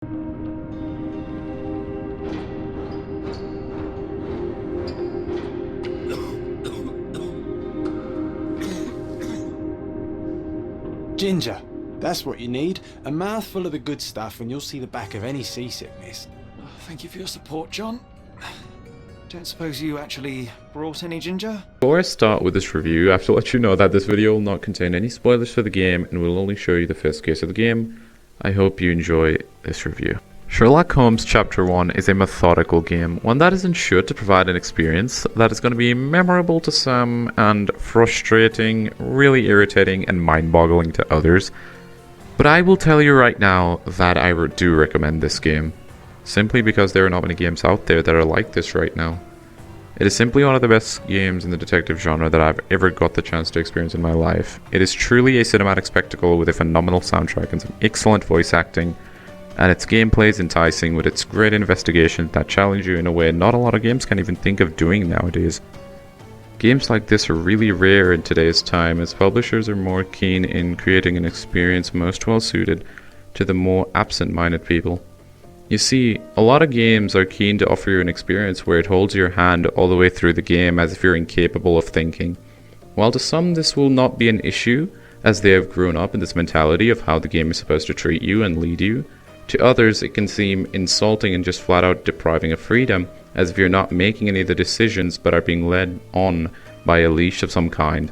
Ginger, that's what you need. A mouthful of the good stuff and you'll see the back of any seasickness. Oh, thank you for your support, John. Don't suppose you actually brought any ginger? Before I start with this review, I have to let you know that this video will not contain any spoilers for the game and will only show you the first case of the game. I hope you enjoy this review. Sherlock Holmes Chapter 1 is a methodical game, one that is ensured to provide an experience that is going to be memorable to some and frustrating, really irritating and mind-boggling to others. But I will tell you right now that I do recommend this game, simply because there are not many games out there that are like this right now. It is simply one of the best games in the detective genre that I've ever got the chance to experience in my life. It is truly a cinematic spectacle with a phenomenal soundtrack and some excellent voice acting, and its gameplay is enticing with its great investigations that challenge you in a way not a lot of games can even think of doing nowadays. Games like this are really rare in today's time, as publishers are more keen in creating an experience most well suited to the more absent-minded people. You see, a lot of games are keen to offer you an experience where it holds your hand all the way through the game as if you're incapable of thinking. While to some this will not be an issue, as they have grown up in this mentality of how the game is supposed to treat you and lead you, to others it can seem insulting and just flat out depriving of freedom, as if you're not making any of the decisions but are being led on by a leash of some kind.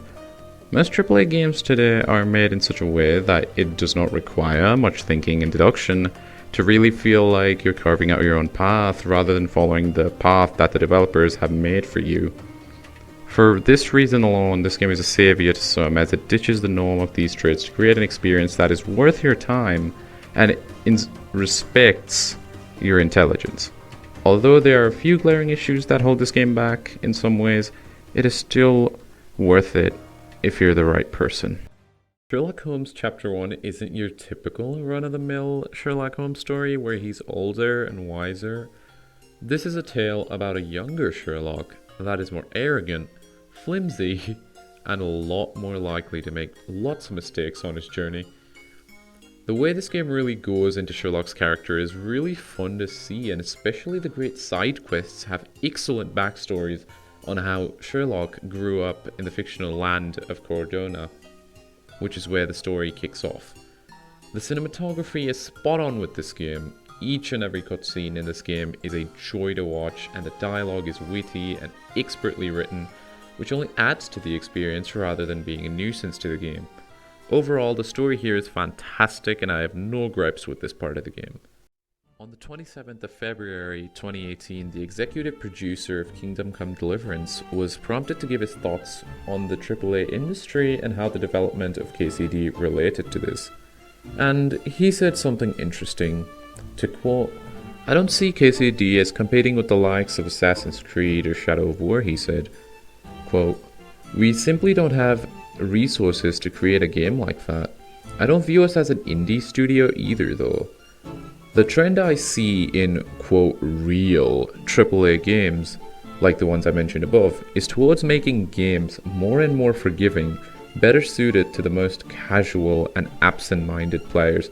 Most AAA games today are made in such a way that it does not require much thinking and deduction to really feel like you're carving out your own path rather than following the path that the developers have made for you. For this reason alone, this game is a savior to some, as it ditches the norm of these traits to create an experience that is worth your time and respects your intelligence. Although there are a few glaring issues that hold this game back in some ways, it is still worth it if you're the right person. Sherlock Holmes Chapter 1 isn't your typical run-of-the-mill Sherlock Holmes story where he's older and wiser. This is a tale about a younger Sherlock that is more arrogant, flimsy, and a lot more likely to make lots of mistakes on his journey. The way this game really goes into Sherlock's character is really fun to see, and especially the great side quests have excellent backstories on how Sherlock grew up in the fictional land of Cordona, which is where the story kicks off. The cinematography is spot on with this game. Each and every cutscene in this game is a joy to watch, and the dialogue is witty and expertly written, which only adds to the experience rather than being a nuisance to the game. Overall, the story here is fantastic and I have no gripes with this part of the game. On the 27th of February 2018, the executive producer of Kingdom Come Deliverance was prompted to give his thoughts on the AAA industry and how the development of KCD related to this. And he said something interesting. To quote, "I don't see KCD as competing with the likes of Assassin's Creed or Shadow of War," he said. Quote, "We simply don't have resources to create a game like that. I don't view us as an indie studio either though. The trend I see in, quote, real AAA games, like the ones I mentioned above, is towards making games more and more forgiving, better suited to the most casual and absent-minded players.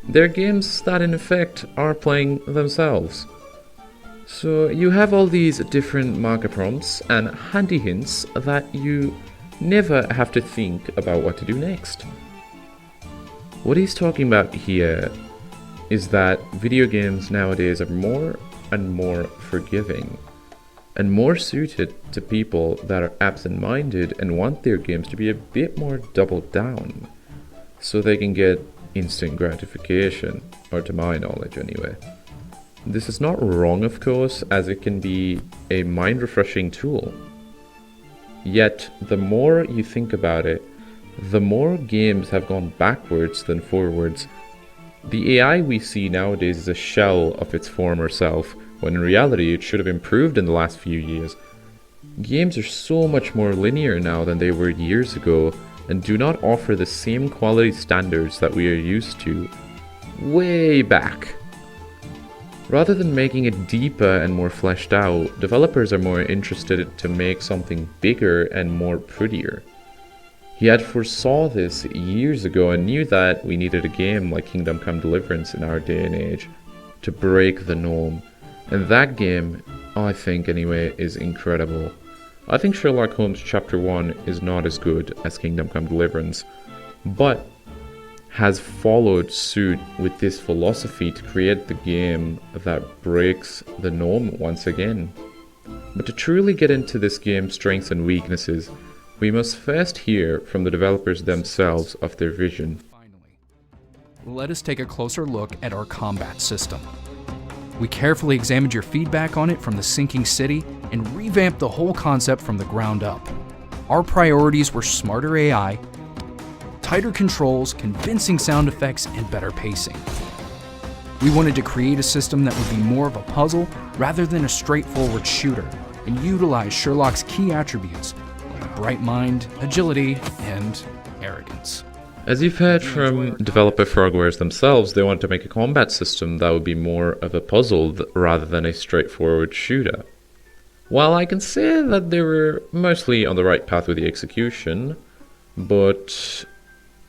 They're games that in effect are playing themselves. So you have all these different marker prompts and handy hints that you never have to think about what to do next." What he's talking about here is that video games nowadays are more and more forgiving and more suited to people that are absent-minded and want their games to be a bit more doubled down so they can get instant gratification, or to my knowledge anyway. This is not wrong, of course, as it can be a mind-refreshing tool. Yet, the more you think about it, the more games have gone backwards than forwards. The AI we see nowadays is a shell of its former self, when in reality it should have improved in the last few years. Games are so much more linear now than they were years ago, and do not offer the same quality standards that we are used to way back. Rather than making it deeper and more fleshed out, developers are more interested to make something bigger and more prettier. He had foresaw this years ago and knew that we needed a game like Kingdom Come Deliverance in our day and age. to break the norm. And that game, I think anyway, is incredible. I think Sherlock Holmes Chapter 1 is not as good as Kingdom Come Deliverance, but has followed suit with this philosophy to create the game that breaks the norm once again. But to truly get into this game's strengths and weaknesses, we must first hear from the developers themselves of their vision. Finally, let us take a closer look at our combat system. We carefully examined your feedback on it from the sinking city and revamped the whole concept from the ground up. Our priorities were smarter AI, tighter controls, convincing sound effects, and better pacing. We wanted to create a system that would be more of a puzzle rather than a straightforward shooter, and utilize Sherlock's key attributes like bright mind, agility, and arrogance. As you've heard from developer Frogwares themselves, they want to make a combat system that would be more of a puzzle rather than a straightforward shooter. While I can say that they were mostly on the right path with the execution, but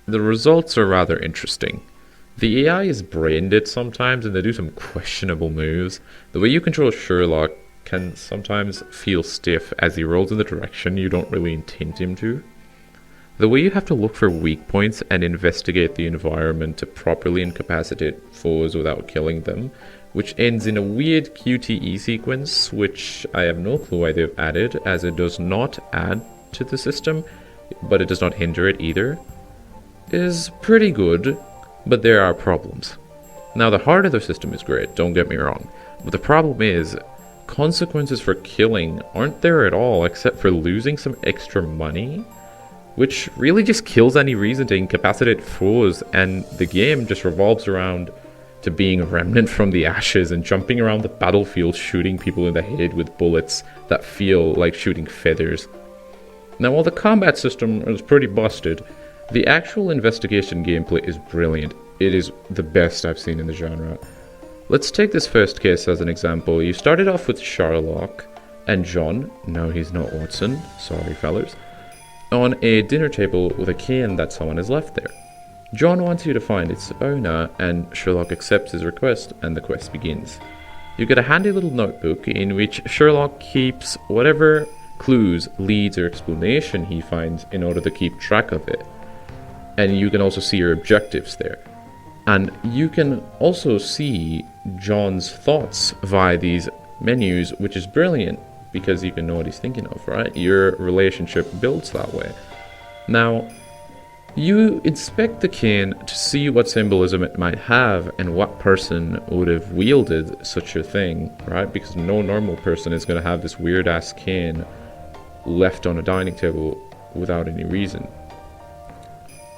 the results are rather interesting. The AI is brain dead sometimes, and they do some questionable moves. The way you control Sherlock can sometimes feel stiff as he rolls in the direction you don't really intend him to. The way you have to look for weak points and investigate the environment to properly incapacitate foes without killing them, which ends in a weird QTE sequence, which I have no clue why they've added, as it does not add to the system, but it does not hinder it either, is pretty good, but there are problems. Now, the heart of the system is great, don't get me wrong, but the problem is, consequences for killing aren't there at all except for losing some extra money, which really just kills any reason to incapacitate foes, and the game just revolves around to being a remnant from the ashes and jumping around the battlefield shooting people in the head with bullets that feel like shooting feathers. Now, while the combat system is pretty busted, the actual investigation gameplay is brilliant. It is the best I've seen in the genre. Let's take this first case as an example. You started off with Sherlock and John, no he's not Watson, sorry fellas, on a dinner table with a cane that someone has left there. John wants you to find its owner, and Sherlock accepts his request, and the quest begins. You get a handy little notebook in which Sherlock keeps whatever clues, leads, or explanation he finds in order to keep track of it. And you can also see your objectives there. And you can also see John's thoughts via these menus, which is brilliant because you can know what he's thinking of, right? Your relationship builds that way. Now, you inspect the cane to see what symbolism it might have and what person would have wielded such a thing, right? Because no normal person is going to have this weird-ass cane left on a dining table without any reason.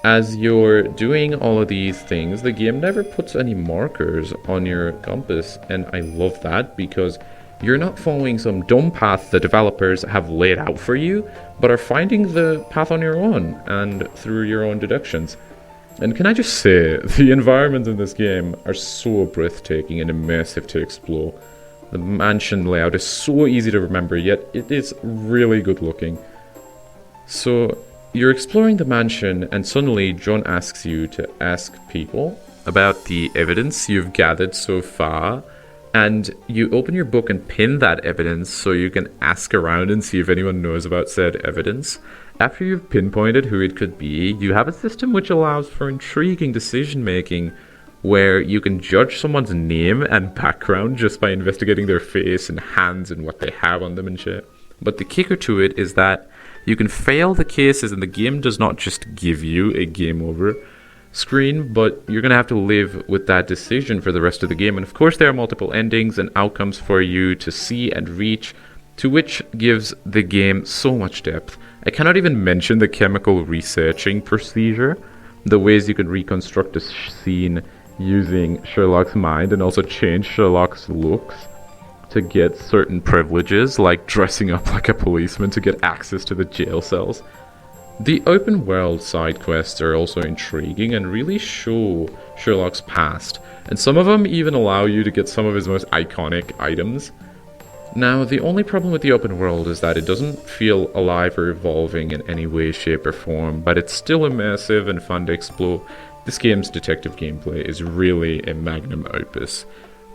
As you're doing all of these things, the game never puts any markers on your compass, and I love that because you're not following some dumb path the developers have laid out for you, but are finding the path on your own and through your own deductions. And can I just say, the environments in this game are so breathtaking and immersive to explore. The mansion layout is so easy to remember, yet it is really good looking. So, you're exploring the mansion, and suddenly John asks you to ask people about the evidence you've gathered so far, and you open your book and pin that evidence so you can ask around and see if anyone knows about said evidence. After you've pinpointed who it could be, you have a system which allows for intriguing decision making, where you can judge someone's name and background just by investigating their face and hands and what they have on them and shit. But the kicker to it is that you can fail the cases, and the game does not just give you a game over screen, but you're going to have to live with that decision for the rest of the game. And of course, there are multiple endings and outcomes for you to see and reach, to which gives the game so much depth. I cannot even mention the chemical researching procedure, the ways you can reconstruct a scene using Sherlock's mind and also change Sherlock's looks to get certain privileges, like dressing up like a policeman to get access to the jail cells. The open world side quests are also intriguing and really show Sherlock's past, and some of them even allow you to get some of his most iconic items. Now, the only problem with the open world is that it doesn't feel alive or evolving in any way, shape, or form, but it's still immersive and fun to explore. This game's detective gameplay is really a magnum opus.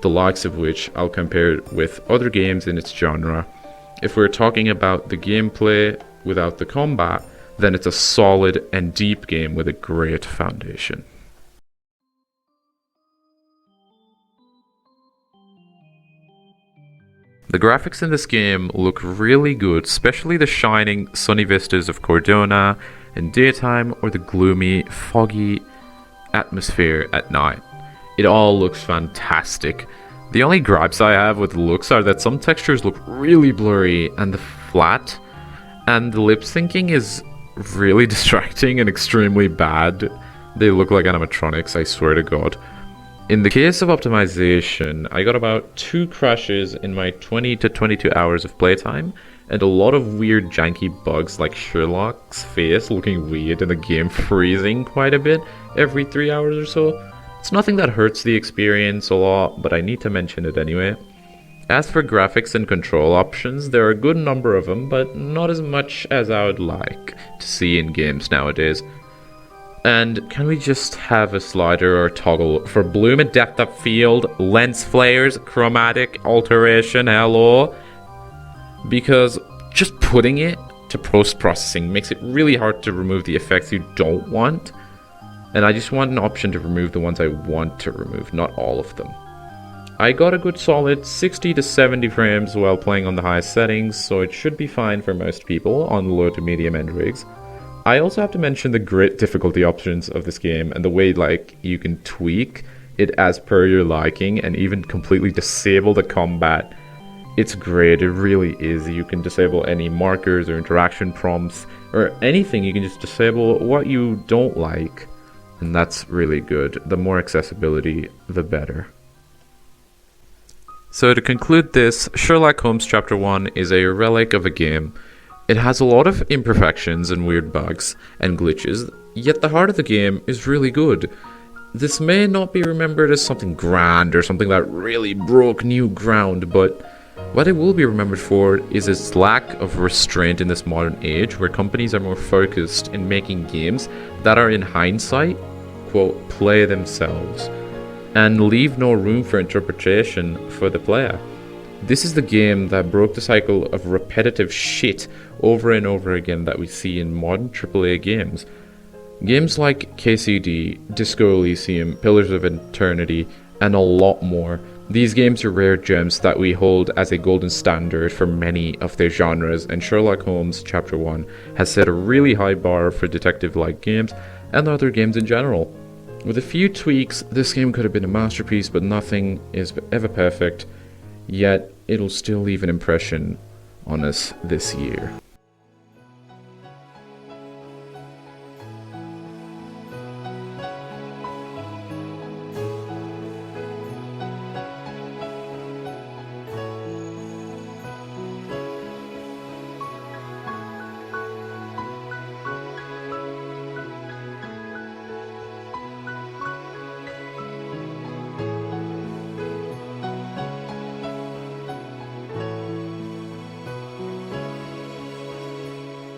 the likes of which I'll compare it with other games in its genre. If we're talking about the gameplay without the combat, then it's a solid and deep game with a great foundation. The graphics in this game look really good, especially the shining, sunny vistas of Cordona in daytime or the gloomy, foggy atmosphere at night. It all looks fantastic. The only gripes I have with the looks are that some textures look really blurry and the flat, and the lip syncing is really distracting and extremely bad. They look like animatronics, I swear to God. In the case of optimization, I got about 2 crashes in my 20 to 22 hours of playtime, and a lot of weird janky bugs like Sherlock's face looking weird and the game freezing quite a bit every 3 hours or so. It's nothing that hurts the experience a lot, but I need to mention it anyway. As for graphics and control options, there are a good number of them, but not as much as I would like to see in games nowadays. And can we just have a slider or toggle for bloom and depth of field, lens flares, chromatic alteration, hello? Because just putting it to post-processing makes it really hard to remove the effects you don't want. And I just want an option to remove the ones I want to remove, not all of them. I got a good solid 60 to 70 frames while playing on the highest settings, so it should be fine for most people on low to medium end rigs. I also have to mention the great difficulty options of this game and the way you can tweak it as per your liking and even completely disable the combat. It's great, it really is. You can disable any markers or interaction prompts or anything. You can just disable what you don't like, and that's really good. The more accessibility, the better. So to conclude this, Sherlock Holmes Chapter 1 is a relic of a game. It has a lot of imperfections and weird bugs and glitches, yet the heart of the game is really good. This may not be remembered as something grand or something that really broke new ground, but what it will be remembered for is its lack of restraint in this modern age where companies are more focused in making games that are in hindsight, quote, play themselves, and leave no room for interpretation for the player. This is the game that broke the cycle of repetitive shit over and over again that we see in modern AAA games. Games like KCD, Disco Elysium, Pillars of Eternity, and a lot more. These games are rare gems that we hold as a golden standard for many of their genres, and Sherlock Holmes Chapter 1 has set a really high bar for detective-like games and other games in general. With a few tweaks, this game could have been a masterpiece, but nothing is ever perfect, yet it'll still leave an impression on us this year.